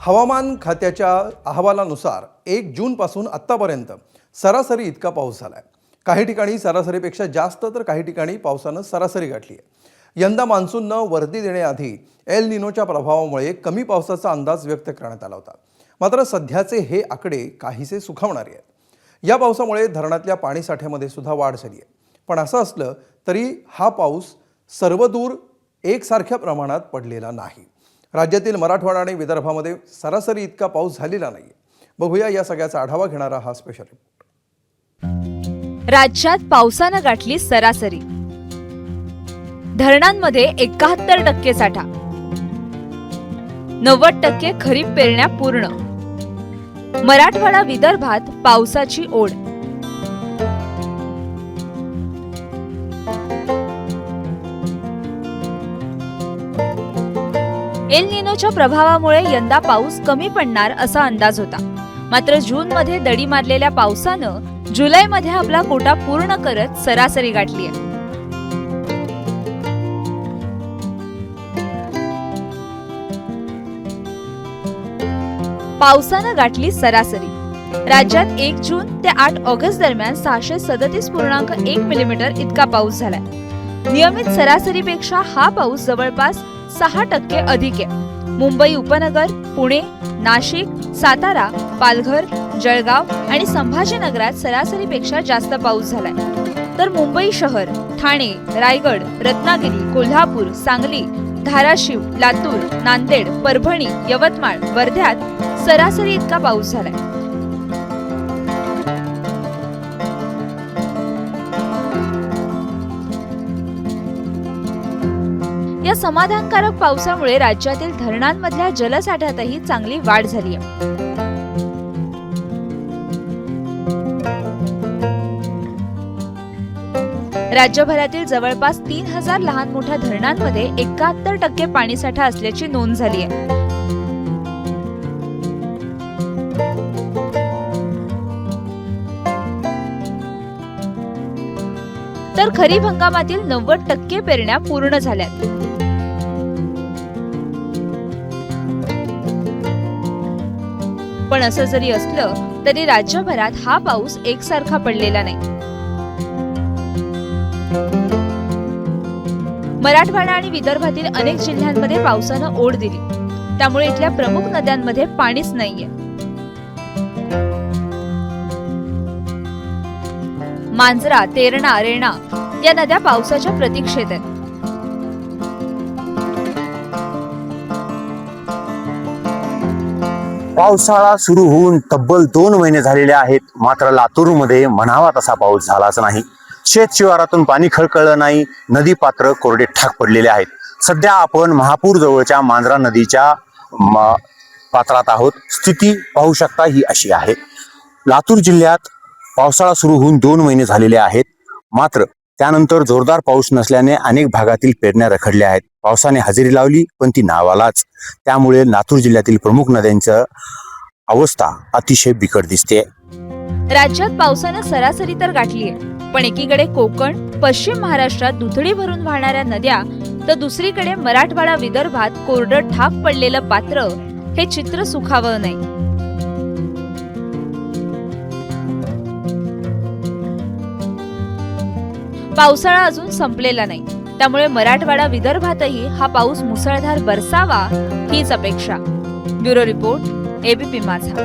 हवामान खात्याच्या अहवालानुसार 1 जूनपासून आत्तापर्यंत सरासरी इतका पाऊस झाला आहे। काही ठिकाणी सरासरीपेक्षा जास्त तर काही ठिकाणी पावसानं सरासरी गाठली आहे। यंदा मान्सूननं वर्दी देण्याआधी एल निनोच्या प्रभावामुळे कमी पावसाचा अंदाज व्यक्त करण्यात आला होता। मात्र सध्याचे हे आकडे काहीसे सुखावणारे आहेत। या पावसामुळे धरणातल्या पाणीसाठ्यामध्ये सुद्धा वाढ झाली आहे। पण असं असलं तरी हा पाऊस सर्वदूर एकसारख्या प्रमाणात पडलेला नाही। राज्यातील मराठवाडा आणि विदर्भामध्ये सरासरी इतका पाऊस झालेला नाही। बघूया या सगळ्याचा आढावा घेणारा हा स्पेशल रिपोर्ट। राज्यात पावसानं गाठली सरासरी। धरणांमध्ये 71% साठा, 90% खरीप पेरण्या पूर्ण। मराठवाडा विदर्भात पावसाची ओढ। एल निनोच्या प्रभावामुळे यंदा पाऊस कमी पडणार असा अंदाज होता। मात्र जूनमध्ये दडी मारलेल्या पावसानं जुलैमध्ये आपला कोटा पूर्ण करत सरासरी गाठली आहे। पावसानं गाठली सरासरी। राज्यात 1 जून ते 8 ऑगस्ट दरम्यान 637.1 मिलीमीटर इतका पाऊस झालाय। नियमित सरासरीपेक्षा हा पाऊस जवळपास 6% अधिक आहे। मुंबई उपनगर, पुणे, नाशिक, सातारा, पालघर, जळगाव आणि संभाजीनगरात सरासरीपेक्षा जास्त पाऊस झालाय। तर मुंबई शहर, ठाणे, रायगड, रत्नागिरी, कोल्हापूर, सांगली, धाराशिव, लातूर, नांदेड, परभणी, यवतमाळ, वर्ध्यात सरासरी इतका पाऊस झालाय। या समाधानकारक पावसामुळे राज्यातील धरणांमधल्या जलसाठ्यातही चांगली वाढ झाली आहे। राज्यभरातील जवळपास 3000 लहान मोठ्या धरणांमध्ये 71% पाणीसाठा असल्याची नोंद झाली आहे। तर खरीप हंगामातील 90% पेरण्या पूर्ण झाल्यात। पण असं जरी असलं तरी राज्यभरात हा पाऊस एकसारखा पडलेला नाही। मराठवाडा आणि विदर्भातील अनेक जिल्ह्यांमध्ये पावसानं ओढ दिली, त्यामुळे इथल्या प्रमुख नद्यांमध्ये पाणीच नाहीये। मांजरा, तेरणा, रेणा या नद्या पावसाच्या प्रतीक्षेत आहेत। पावसाळा सुरू होऊन तब्बल 2 महिने झालेले आहेत, मात्र लातूरमध्ये म्हणावा तसा पाऊस झालाच नाही। शेत शिवारातून पाणी खळखळलं नाही, नदी पात्र कोरडे ठाक पडलेले आहेत। सध्या आपण महापूर जवळच्या मांजरा नदीच्या पात्रात आहोत। स्थिती पाहू शकता ही अशी आहे। लातूर जिल्ह्यात पावसाळा सुरू होऊन 2 महिने झालेले आहेत, मात्र त्यानंतर जोरदार पाऊस नसल्याने अनेक भागातील पेरण्या रखडल्या आहेत। पावसाने हजेरी लावली पण ती नावालाच, त्यामुळे लातूर जिल्ह्यातील प्रमुख नद्यांची अवस्था अतिशय बिकट दिसते। राज्यात पावसानं सरासरी तर गाठली आहे, पण एकीकडे कोकण, पश्चिम महाराष्ट्रात दुथडी भरून वाहणाऱ्या नद्या, तर दुसरीकडे मराठवाडा विदर्भात कोरडं ठाक पडलेलं पात्र, हे चित्र सुखावं नाही। पावसाळा अजून संपलेला नाही, त्यामुळे मराठवाडा विदर्भातही हा पाऊस मुसळधार बरसावा हीच अपेक्षा। ब्युरो रिपोर्ट, एबीपी माझा।